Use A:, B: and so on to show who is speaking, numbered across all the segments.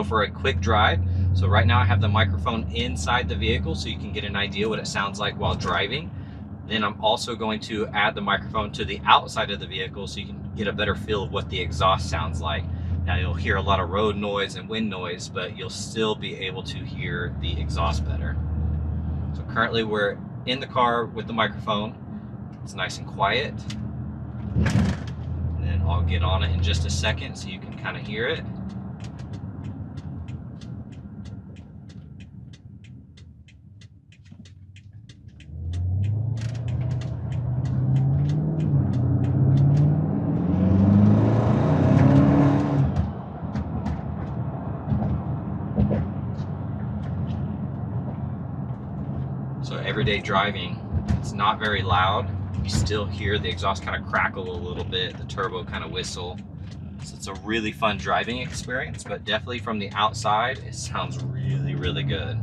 A: go for a quick drive. So right now I have the microphone inside the vehicle so you can get an idea what it sounds like while driving. Then I'm also going to add the microphone to the outside of the vehicle so you can get a better feel of what the exhaust sounds like. Now you'll hear a lot of road noise and wind noise, but you'll still be able to hear the exhaust better. So currently we're in the car with the microphone. It's nice and quiet. And then I'll get on it in just a second so you can kind of hear it. So everyday driving, it's not very loud. You still hear the exhaust kind of crackle a little bit, the turbo kind of whistle. So it's a really fun driving experience, but definitely from the outside, it sounds really, really good.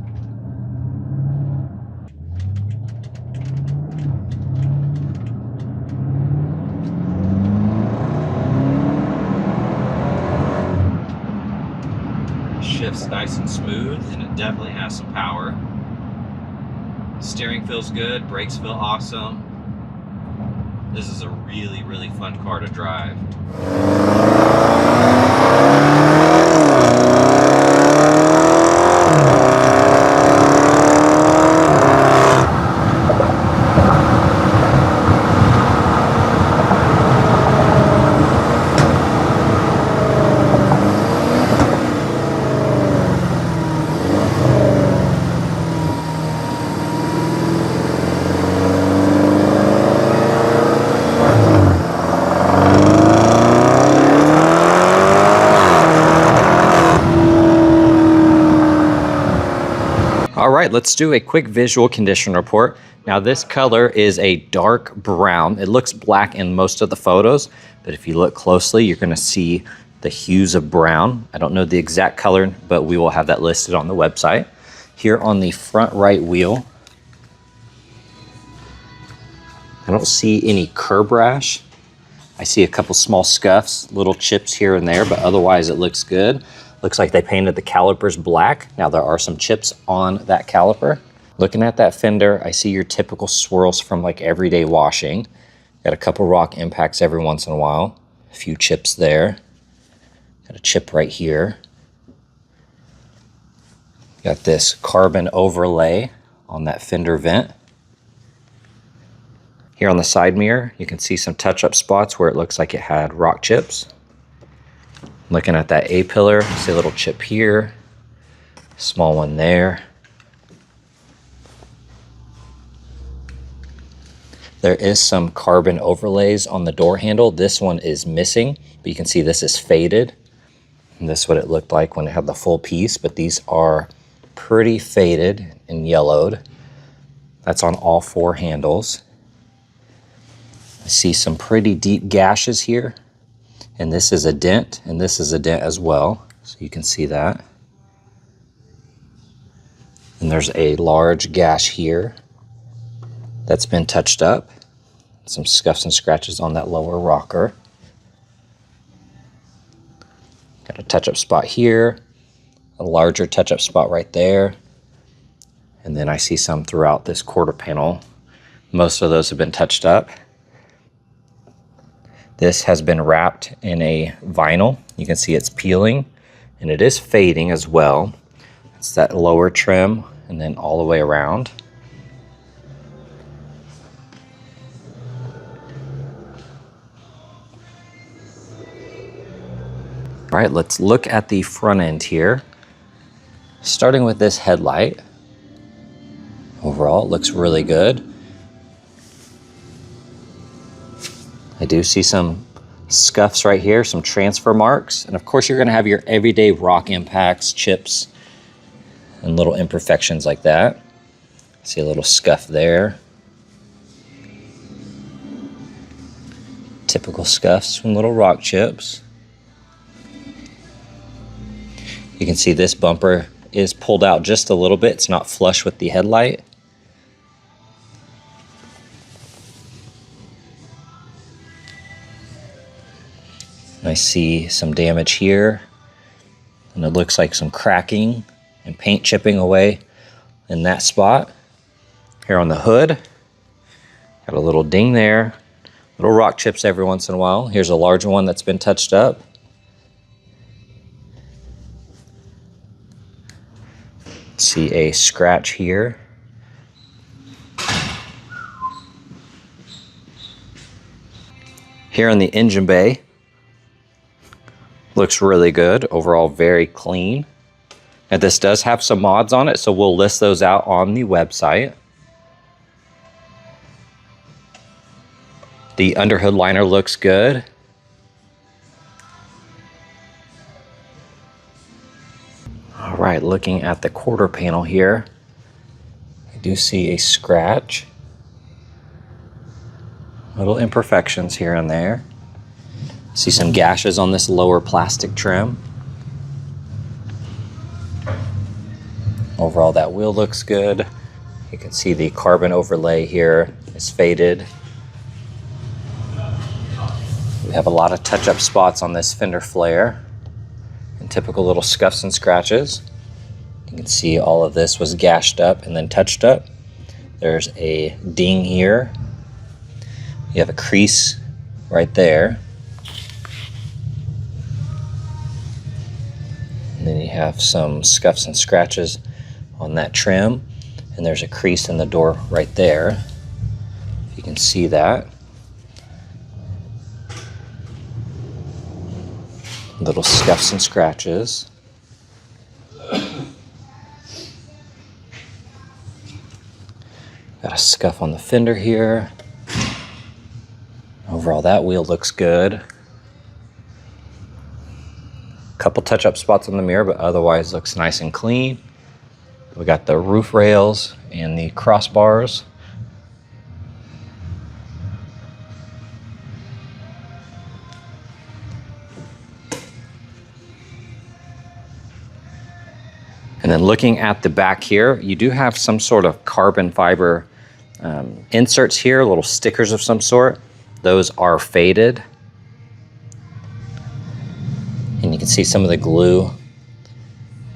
A: Shifts nice and smooth, and it definitely has some power. Steering feels good, brakes feel awesome. This is a really, really fun car to drive. All right, let's do a quick visual condition report. Now this color is a dark brown. It looks black in most of the photos, but if you look closely, you're gonna see the hues of brown. I don't know the exact color, but we will have that listed on the website. Here on the front right wheel, I don't see any curb rash. I see a couple small scuffs, little chips here and there, but otherwise it looks good. Looks like they painted the calipers black. Now there are some chips on that caliper. Looking at that fender, I see your typical swirls from like everyday washing. Got a couple rock impacts every once in a while. A few chips there. Got a chip right here. Got this carbon overlay on that fender vent. Here on the side mirror, you can see some touch-up spots where it looks like it had rock chips. Looking at that A-pillar, see a little chip here, small one there. There is some carbon overlays on the door handle. This one is missing, but you can see this is faded. And this is what it looked like when it had the full piece, but these are pretty faded and yellowed. That's on all four handles. I see some pretty deep gashes here. And this is a dent, and this is a dent as well. So you can see that. And there's a large gash here that's been touched up. Some scuffs and scratches on that lower rocker. Got a touch-up spot here, a larger touch-up spot right there. And then I see some throughout this quarter panel. Most of those have been touched up. This has been wrapped in a vinyl. You can see it's peeling, and it is fading as well. It's that lower trim and then all the way around. All right, let's look at the front end here. Starting with this headlight. Overall, it looks really good. I do see some scuffs right here, some transfer marks. And of course, you're gonna have your everyday rock impacts, chips, and little imperfections like that. See a little scuff there. Typical scuffs from little rock chips. You can see this bumper is pulled out just a little bit. It's not flush with the headlight. I see some damage here, and it looks like some cracking and paint chipping away in that spot. Here on the hood, got a little ding there, little rock chips every once in a while. Here's a larger one that's been touched up. See a scratch here. Here in the engine bay, looks really good. Overall, very clean. And this does have some mods on it, so we'll list those out on the website. The underhood liner looks good. All right, looking at the quarter panel here, I do see a scratch. Little imperfections here and there. See some gashes on this lower plastic trim. Overall, that wheel looks good. You can see the carbon overlay here is faded. We have a lot of touch-up spots on this fender flare and typical little scuffs and scratches. You can see all of this was gashed up and then touched up. There's a ding here. You have a crease right there. And then you have some scuffs and scratches on that trim. And there's a crease in the door right there. You can see that. Little scuffs and scratches. Got a scuff on the fender here. Overall, that wheel looks good. Couple touch-up spots on the mirror, but otherwise looks nice and clean. We got the roof rails and the crossbars. And then looking at the back here, you do have some sort of carbon fiber inserts here, little stickers of some sort. Those are faded. And you can see some of the glue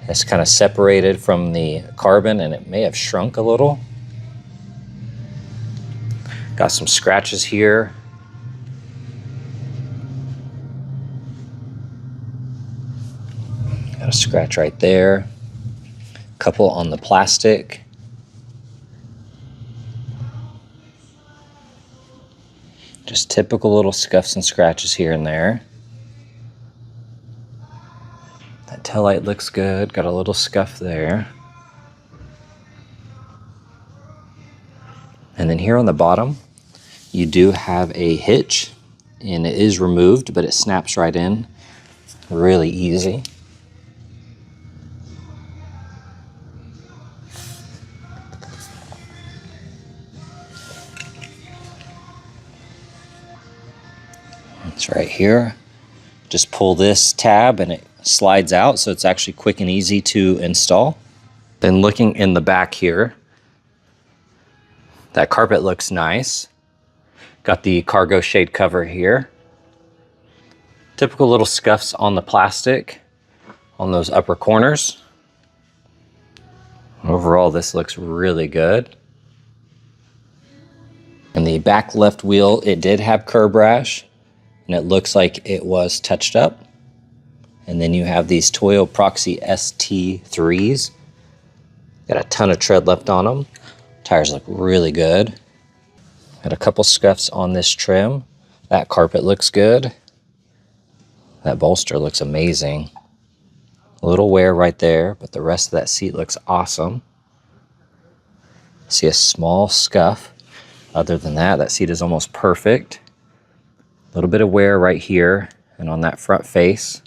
A: has kind of separated from the carbon and it may have shrunk a little. Got some scratches here. Got a scratch right there. Couple on the plastic. Just typical little scuffs and scratches here and there. That taillight looks good. Got a little scuff there. And then here on the bottom, you do have a hitch, and it is removed, but it snaps right in really easy. It's right here. Just pull this tab and it slides out, so it's actually quick and easy to install. Then looking in the back here, that carpet looks nice. Got the cargo shade cover here. Typical little scuffs on the plastic on those upper corners. Overall, this looks really good. And the back left wheel, it did have curb rash, and it looks like it was touched up. And then you have these Toyo Proxy ST3s. Got a ton of tread left on them. Tires look really good. Got a couple scuffs on this trim. That carpet looks good. That bolster looks amazing. A little wear right there, but the rest of that seat looks awesome. See a small scuff. Other than that, that seat is almost perfect. A little bit of wear right here and on that front face.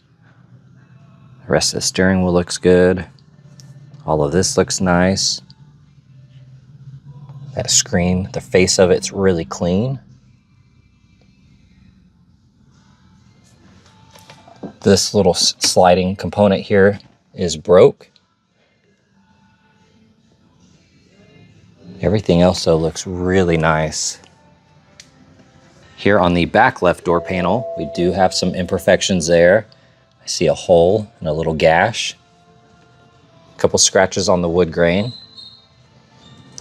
A: The rest of the steering wheel looks good. All of this looks nice. That screen, the face of it's really clean. This little sliding component here is broke. Everything else though looks really nice. Here on the back left door panel, we do have some imperfections there. I see a hole and a little gash. A couple scratches on the wood grain.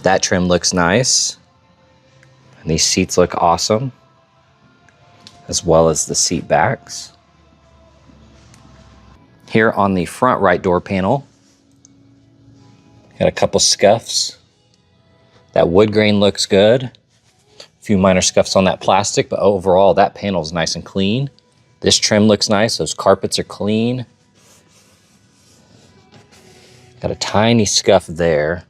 A: That trim looks nice. And these seats look awesome, as well as the seat backs. Here on the front right door panel, got a couple scuffs. That wood grain looks good. A few minor scuffs on that plastic, but overall that panel is nice and clean. This trim looks nice. Those carpets are clean. Got a tiny scuff there.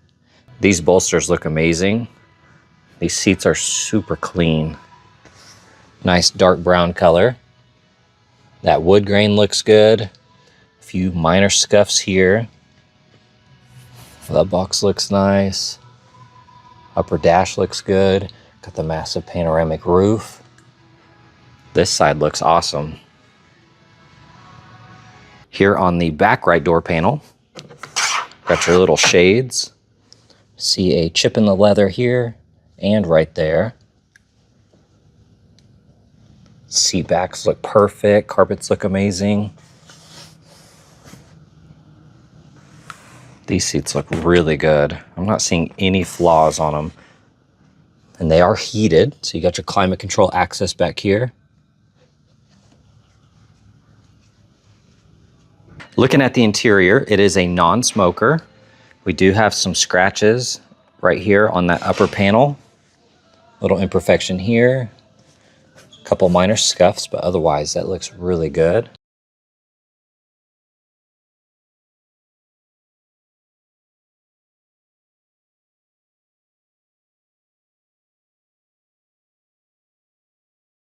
A: These bolsters look amazing. These seats are super clean. Nice dark brown color. That wood grain looks good. A few minor scuffs here. That box looks nice. Upper dash looks good. Got the massive panoramic roof. This side looks awesome. Here on the back right door panel, got your little shades. See a chip in the leather here and right there. Seat backs look perfect. Carpets look amazing. These seats look really good. I'm not seeing any flaws on them. And they are heated, so you got your climate control access back here. Looking at the interior, it is a non-smoker. We do have some scratches right here on that upper panel. Little imperfection here. A couple minor scuffs, but otherwise that looks really good.